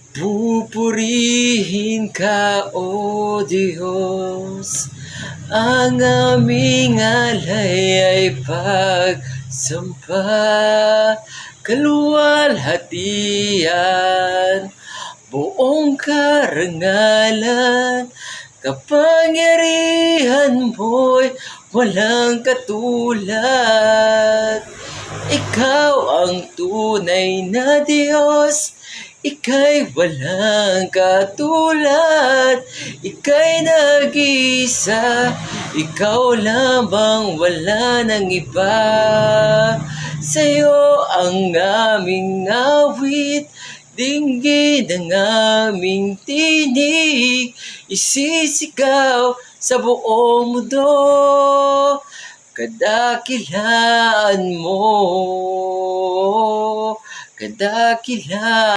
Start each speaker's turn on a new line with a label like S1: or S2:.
S1: Pupurihin ka, O Diyos, ang aming alay ay pagsamba, kaluwalhatian, buong karangalan, kapangyarihan mo'y walang katulad. Ikaw ang tunay na Diyos, ika'y walang katulad, ika'y nag-iisa, ikaw lamang, wala nang iba. Sa'yo ang aming awit, dinggin ang aming tinig, isisigaw sa buong mundo, kadakilaan mo, kadakilaan.